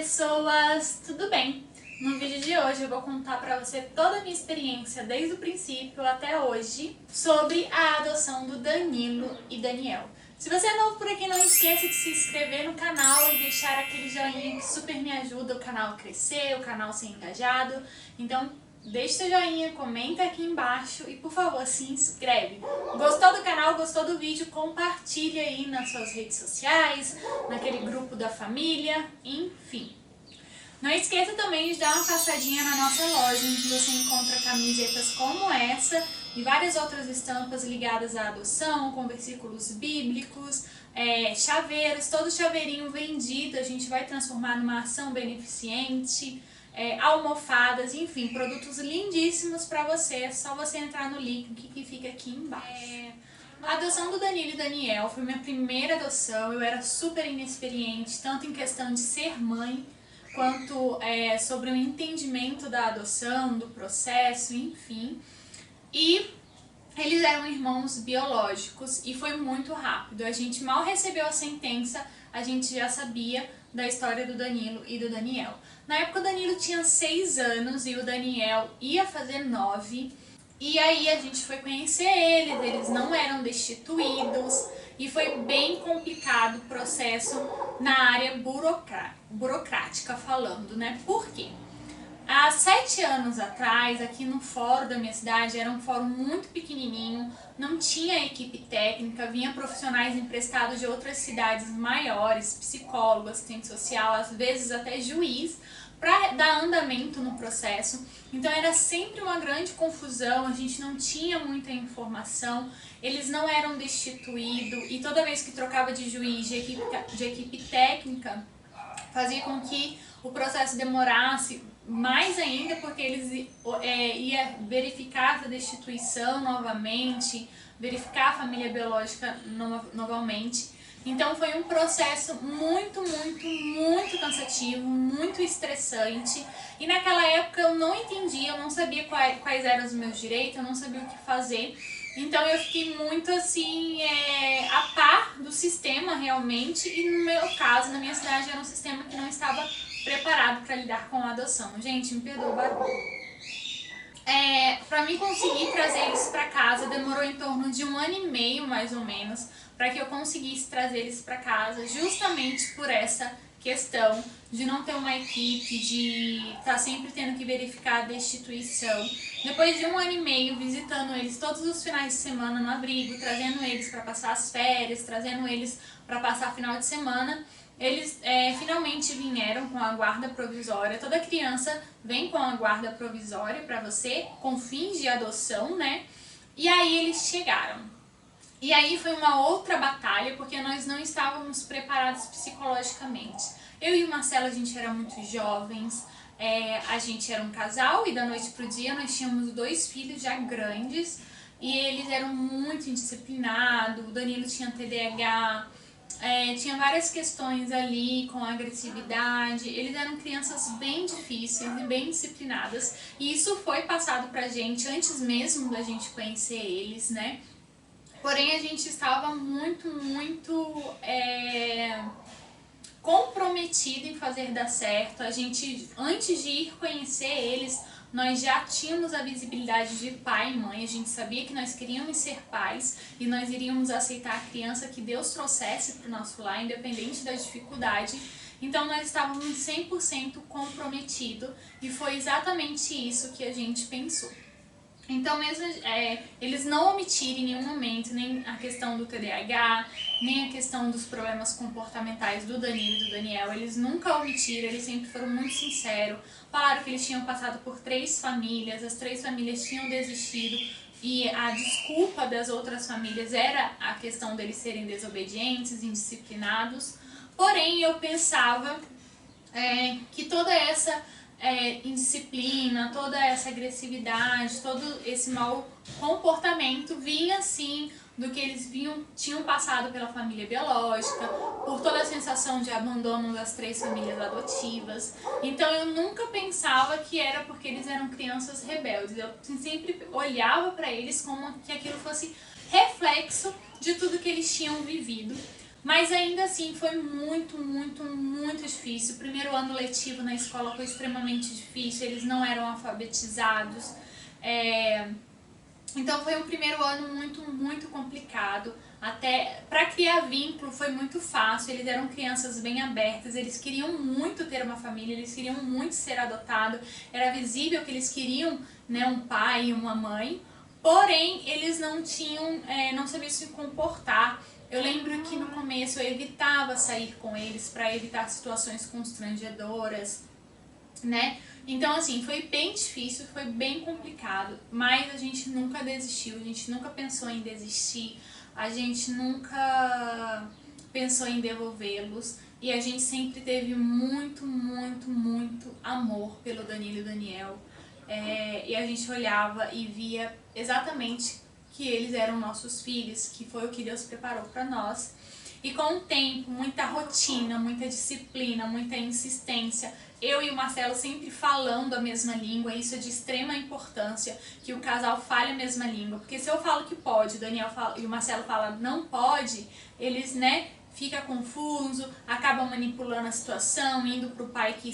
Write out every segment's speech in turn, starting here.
pessoas! Tudo bem? No vídeo de hoje eu vou contar pra você toda a minha experiência desde o princípio até hoje sobre a adoção do Danilo e Daniel. Se você é novo por aqui, não esqueça de se inscrever no canal e deixar aquele joinha que super me ajuda o canal a crescer, o canal ser engajado. Então deixe seu joinha, comenta aqui embaixo e por favor se inscreve. Gostou do canal, gostou do vídeo, compartilha aí nas suas redes sociais, naquele grupo da família, enfim. Não esqueça também de dar uma passadinha na nossa loja, onde você encontra camisetas como essa e várias outras estampas ligadas à adoção, com versículos bíblicos, chaveiros, todo chaveirinho vendido a gente vai transformar numa ação beneficente, almofadas, enfim, produtos lindíssimos para você, é só você entrar no link que fica aqui embaixo. A adoção do Danilo e Daniel foi minha primeira adoção, eu era super inexperiente, tanto em questão de ser mãe, quanto sobre o entendimento da adoção, do processo, enfim. E eles eram irmãos biológicos e foi muito rápido. A gente mal recebeu a sentença, a gente já sabia da história do Danilo e do Daniel. Na época o Danilo tinha 6 anos e o Daniel ia fazer 9. E aí a gente foi conhecer eles não eram destituídos e foi bem complicado o processo na área burocrática falando, né? Por quê? Há 7 anos atrás, aqui no fórum da minha cidade, era um fórum muito pequenininho, não tinha equipe técnica, vinha profissionais emprestados de outras cidades maiores, psicólogo, assistente social, às vezes até juiz, para dar andamento no processo. Então era sempre uma grande confusão, a gente não tinha muita informação, eles não eram destituídos e toda vez que trocava de juiz, de equipe técnica, fazia com que o processo demorasse mais ainda, porque eles iam verificar essa destituição novamente, verificar a família biológica novamente. Então foi um processo muito cansativo, muito estressante. E naquela época eu não entendia, eu não sabia quais eram os meus direitos, eu não sabia o que fazer. Então eu fiquei muito assim, a par do sistema realmente. E no meu caso, na minha cidade, era um sistema que não estava preparado para lidar com a adoção. Gente, me perdoa o barulho. Para mim conseguir trazer eles para casa demorou em torno de 1 ano e meio mais ou menos, para que eu conseguisse trazer eles para casa, justamente por essa questão de não ter uma equipe, de estar sempre tendo que verificar a destituição. Depois de 1 ano e meio visitando eles todos os finais de semana no abrigo, trazendo eles para passar as férias, trazendo eles para passar final de semana, eles finalmente vieram com a guarda provisória. Toda criança vem com a guarda provisória para você, com fins de adoção, né? E aí eles chegaram. E aí foi uma outra batalha, porque nós não estávamos preparados psicologicamente. Eu e o Marcelo, a gente era muito jovens, a gente era um casal e da noite pro dia nós tínhamos 2 filhos já grandes e eles eram muito indisciplinados, o Danilo tinha TDAH, tinha várias questões ali com agressividade, eles eram crianças bem difíceis e bem disciplinadas e isso foi passado pra gente antes mesmo da gente conhecer eles, né? Porém, a gente estava muito comprometido em fazer dar certo. A gente, antes de ir conhecer eles, nós já tínhamos a visibilidade de pai e mãe. A gente sabia que nós queríamos ser pais e nós iríamos aceitar a criança que Deus trouxesse para o nosso lar, independente da dificuldade. Então, nós estávamos 100% comprometidos e foi exatamente isso que a gente pensou. Então, mesmo eles não omitiram em nenhum momento nem a questão do TDAH, nem a questão dos problemas comportamentais do Danilo e do Daniel, eles nunca omitiram, eles sempre foram muito sinceros, falaram que eles tinham passado por 3 famílias, as 3 famílias tinham desistido e a desculpa das outras famílias era a questão deles serem desobedientes, indisciplinados. Porém, eu pensava que toda essa indisciplina, toda essa agressividade, todo esse mau comportamento vinha assim do que eles tinham passado pela família biológica, por toda a sensação de abandono das 3 famílias adotivas. Então eu nunca pensava que era porque eles eram crianças rebeldes, eu sempre olhava para eles como que aquilo fosse reflexo de tudo que eles tinham vivido. Mas ainda assim foi muito, muito, muito difícil. O primeiro ano letivo na escola foi extremamente difícil, eles não eram alfabetizados. Então foi um primeiro ano muito, muito complicado. Até para criar vínculo foi muito fácil, eles eram crianças bem abertas, eles queriam muito ter uma família, eles queriam muito ser adotados, era visível que eles queriam, né, um pai e uma mãe, porém eles não tinham, não sabiam se comportar. Eu lembro que no começo eu evitava sair com eles para evitar situações constrangedoras, né? Então, assim, foi bem difícil, foi bem complicado, mas a gente nunca desistiu, a gente nunca pensou em desistir, a gente nunca pensou em devolvê-los e a gente sempre teve muito, muito, muito amor pelo Danilo e Daniel. E a gente olhava e via exatamente que eles eram nossos filhos, que foi o que Deus preparou para nós. E com o tempo, muita rotina, muita disciplina, muita insistência, eu e o Marcelo sempre falando a mesma língua, isso é de extrema importância, que o casal fale a mesma língua, porque se eu falo que pode, o Daniel fala, e o Marcelo fala não pode, eles, né, fica confuso, acabam manipulando a situação, indo pro pai que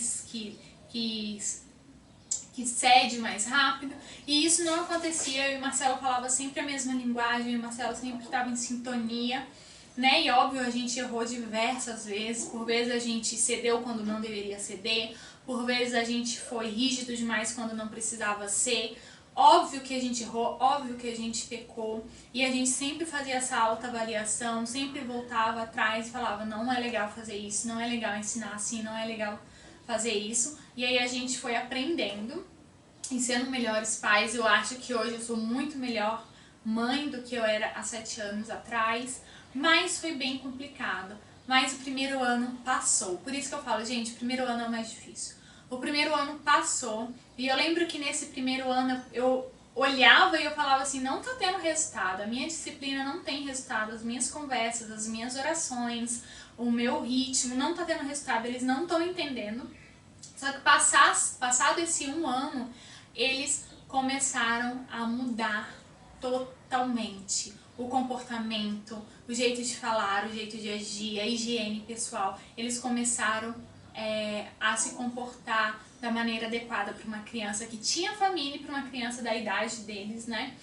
cede mais rápido, e isso não acontecia, eu e o Marcelo falava sempre a mesma linguagem, e o Marcelo sempre estava em sintonia, né? E óbvio, a gente errou diversas vezes, por vezes a gente cedeu quando não deveria ceder, por vezes a gente foi rígido demais quando não precisava ser. Óbvio que a gente errou, óbvio que a gente pecou, e a gente sempre fazia essa autoavaliação, sempre voltava atrás e falava, não é legal fazer isso, não é legal ensinar assim, não é legal fazer isso. E aí a gente foi aprendendo e sendo melhores pais. Eu acho que hoje eu sou muito melhor mãe do que eu era há 7 anos atrás, mas foi bem complicado. Mas o primeiro ano passou. Por isso que eu falo, gente, o primeiro ano é o mais difícil. O primeiro ano passou e eu lembro que nesse primeiro ano eu olhava e eu falava assim, não tá tendo resultado, a minha disciplina não tem resultado, as minhas conversas, as minhas orações, o meu ritmo não tá tendo resultado, eles não estão entendendo. Só que passado esse 1 ano, eles começaram a mudar totalmente o comportamento, o jeito de falar, o jeito de agir, a higiene pessoal. Eles começaram a se comportar da maneira adequada para uma criança que tinha família e para uma criança da idade deles, né?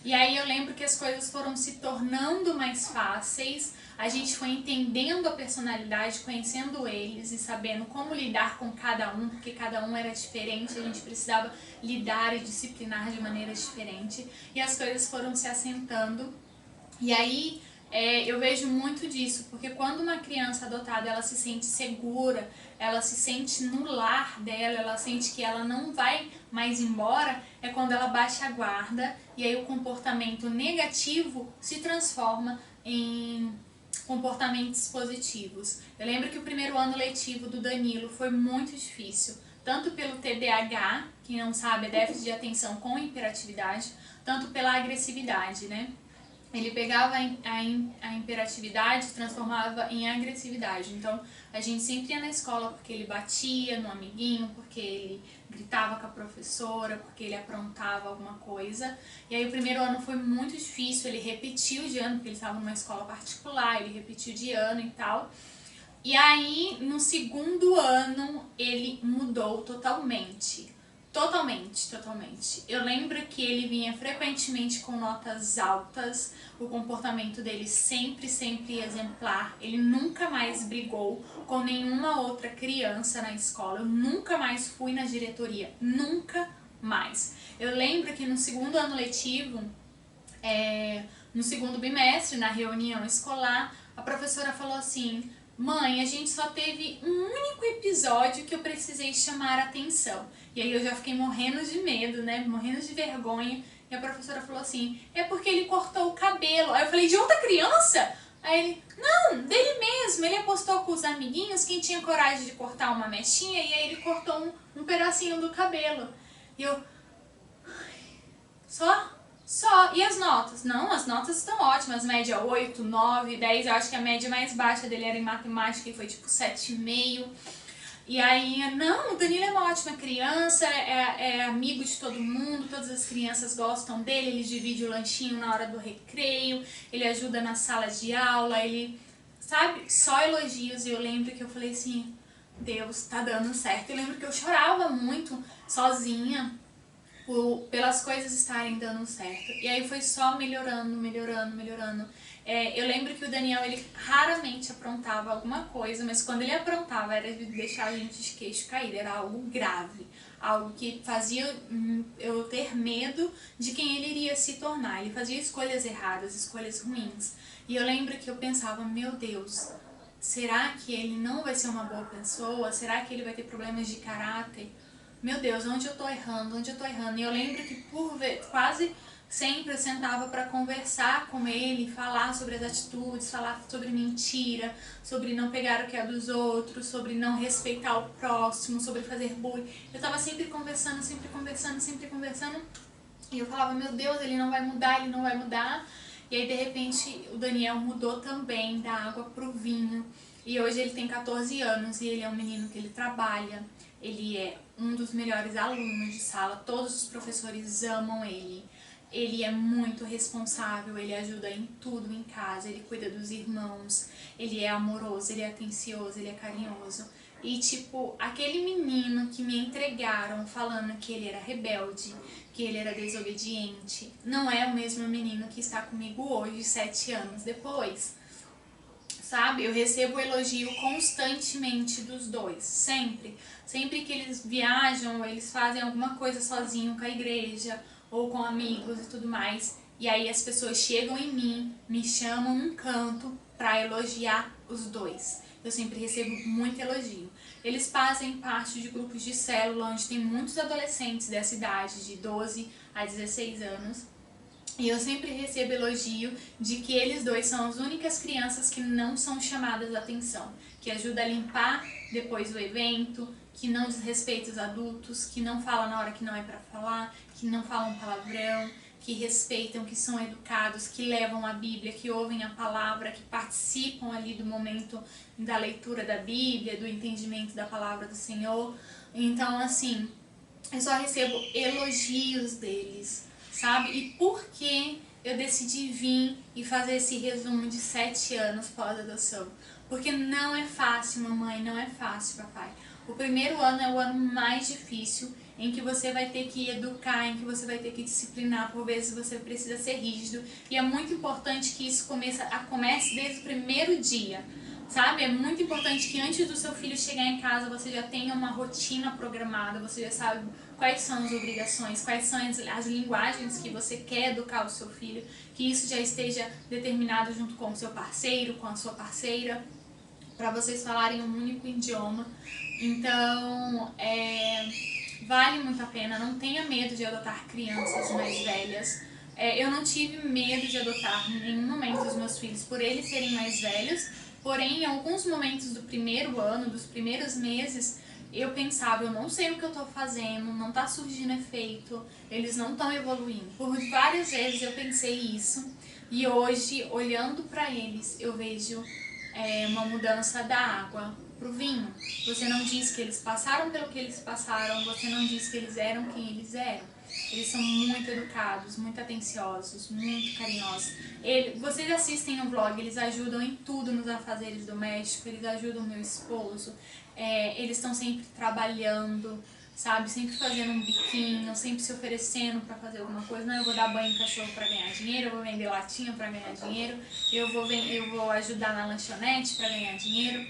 E aí eu lembro que as coisas foram se tornando mais fáceis, a gente foi entendendo a personalidade, conhecendo eles e sabendo como lidar com cada um, porque cada um era diferente, a gente precisava lidar e disciplinar de maneira diferente, e as coisas foram se assentando. E aí eu vejo muito disso, porque quando uma criança adotada ela se sente segura, ela se sente no lar dela, ela sente que ela não vai mais embora, é quando ela baixa a guarda e aí o comportamento negativo se transforma em comportamentos positivos. Eu lembro que o primeiro ano letivo do Danilo foi muito difícil, tanto pelo TDAH, quem não sabe é déficit de atenção com hiperatividade, tanto pela agressividade, né? Ele pegava a imperatividade e transformava em agressividade. Então, a gente sempre ia na escola porque ele batia no amiguinho, porque ele gritava com a professora, porque ele aprontava alguma coisa. E aí, o primeiro ano foi muito difícil, ele repetiu de ano, porque ele estava numa escola particular, ele repetiu de ano e tal. E aí, no segundo ano, ele mudou totalmente. Totalmente. Eu lembro que ele vinha frequentemente com notas altas, o comportamento dele sempre exemplar. Ele nunca mais brigou com nenhuma outra criança na escola, eu nunca mais fui na diretoria, nunca mais. Eu lembro que no segundo ano letivo, no segundo bimestre, na reunião escolar, a professora falou assim, mãe, a gente só teve um único episódio que eu precisei chamar a atenção. E aí eu já fiquei morrendo de medo, né? Morrendo de vergonha. E a professora falou assim, é porque ele cortou o cabelo. Aí eu falei, de outra criança? Aí ele, não, dele mesmo. Ele apostou com os amiguinhos quem tinha coragem de cortar uma mechinha e aí ele cortou um pedacinho do cabelo. E eu, só? E as notas? Não, as notas estão ótimas, média 8, 9, 10, eu acho que a média mais baixa dele era em matemática e foi tipo 7,5. E aí, não, o Danilo é uma ótima criança, é amigo de todo mundo, todas as crianças gostam dele, ele divide o lanchinho na hora do recreio, ele ajuda na sala de aula, ele sabe, só elogios. E eu lembro que eu falei assim, Deus, tá dando certo. Eu lembro que eu chorava muito sozinha pelas coisas estarem dando certo. E aí foi só melhorando, melhorando, melhorando. Eu lembro que o Daniel, ele raramente aprontava alguma coisa, mas quando ele aprontava era de deixar a gente de queixo caído, era algo grave, algo que fazia eu ter medo de quem ele iria se tornar. Ele fazia escolhas erradas, escolhas ruins. E eu lembro que eu pensava, meu Deus, será que ele não vai ser uma boa pessoa? Será que ele vai ter problemas de caráter? Meu Deus, onde eu tô errando? Onde eu tô errando? E eu lembro que quase sempre eu sentava para conversar com ele, falar sobre as atitudes, falar sobre mentira, sobre não pegar o que é dos outros, sobre não respeitar o próximo, sobre fazer bullying. Eu tava sempre conversando, sempre conversando, sempre conversando. E eu falava, meu Deus, ele não vai mudar, ele não vai mudar. E aí, de repente, o Daniel mudou também da água pro vinho. E hoje ele tem 14 anos e ele é um menino que ele trabalha. Ele é um dos melhores alunos de sala, todos os professores amam ele. Ele é muito responsável, ele ajuda em tudo em casa, ele cuida dos irmãos, ele é amoroso, ele é atencioso, ele é carinhoso. E tipo, aquele menino que me entregaram falando que ele era rebelde, que ele era desobediente, não é o mesmo menino que está comigo hoje, 7 anos depois. Sabe? Eu recebo elogio constantemente dos dois, sempre. Sempre que eles viajam, ou eles fazem alguma coisa sozinho com a igreja, ou com amigos e tudo mais. E aí as pessoas chegam em mim, me chamam num canto pra elogiar os dois. Eu sempre recebo muito elogio. Eles fazem parte de grupos de célula, onde tem muitos adolescentes dessa idade, de 12 a 16 anos. E eu sempre recebo elogio de que eles dois são as únicas crianças que não são chamadas a atenção, que ajuda a limpar depois do evento, que não desrespeita os adultos, que não fala na hora que não é para falar, que não falam palavrão, que respeitam, que são educados, que levam a Bíblia, que ouvem a palavra, que participam ali do momento da leitura da Bíblia, do entendimento da palavra do Senhor. Então, assim, eu só recebo elogios deles, sabe? E por que eu decidi vir e fazer esse resumo de 7 anos pós-adoção? Porque não é fácil, mamãe, não é fácil, papai. O primeiro ano é o ano mais difícil, em que você vai ter que educar, em que você vai ter que disciplinar, por vezes você precisa ser rígido. E é muito importante que isso comece desde o primeiro dia. Sabe? É muito importante que antes do seu filho chegar em casa você já tenha uma rotina programada, você já sabe quais são as obrigações, quais são as linguagens que você quer educar o seu filho, que isso já esteja determinado junto com o seu parceiro, com a sua parceira, para vocês falarem um único idioma. Então, vale muito a pena, não tenha medo de adotar crianças mais velhas. Eu não tive medo de adotar em nenhum momento os meus filhos por eles serem mais velhos. Porém, em alguns momentos do primeiro ano, dos primeiros meses, eu pensava, eu não sei o que eu tô fazendo, não tá surgindo efeito, eles não estão evoluindo. Por várias vezes eu pensei isso e hoje, olhando para eles, eu vejo uma mudança da água pro vinho. Você não diz que eles passaram pelo que eles passaram, você não diz que eles eram quem eles eram. Eles são muito educados, muito atenciosos, muito carinhosos. Vocês assistem o vlog, eles ajudam em tudo nos afazeres domésticos, eles ajudam o meu esposo, eles estão sempre trabalhando, sabe? Sempre fazendo um biquinho, sempre se oferecendo para fazer alguma coisa. Não, eu vou dar banho em cachorro para ganhar dinheiro, eu vou vender latinha para ganhar dinheiro, eu vou ajudar na lanchonete para ganhar dinheiro.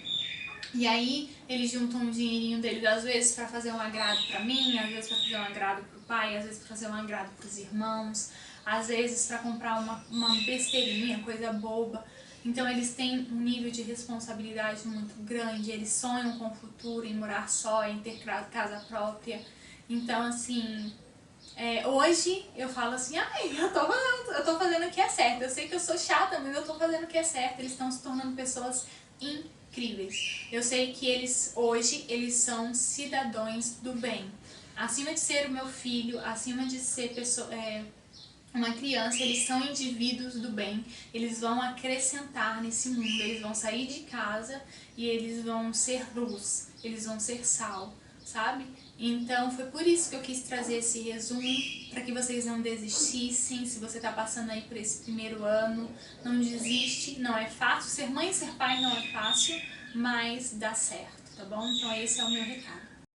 E aí eles juntam um dinheirinho deles às vezes para fazer um agrado para mim, às vezes para fazer um agrado pro pai, às vezes para fazer um agrado pros irmãos, às vezes para comprar uma besteirinha, coisa boba. Então eles têm um nível de responsabilidade muito grande, eles sonham com o futuro, em morar só, em ter casa própria. Então assim, hoje eu falo assim, ai, eu tô fazendo o que é certo, eu sei que eu sou chata, mas eu tô fazendo o que é certo, eles estão se tornando pessoas incríveis. Eu sei que hoje eles são cidadãos do bem. Acima de ser o meu filho, acima de ser uma criança, eles são indivíduos do bem, eles vão acrescentar nesse mundo, eles vão sair de casa e eles vão ser luz, eles vão ser sal, sabe? Então foi por isso que eu quis trazer esse resumo, para que vocês não desistissem. Se você tá passando aí por esse primeiro ano, não desiste, não é fácil. Ser mãe e ser pai não é fácil, mas dá certo, tá bom? Então esse é o meu recado.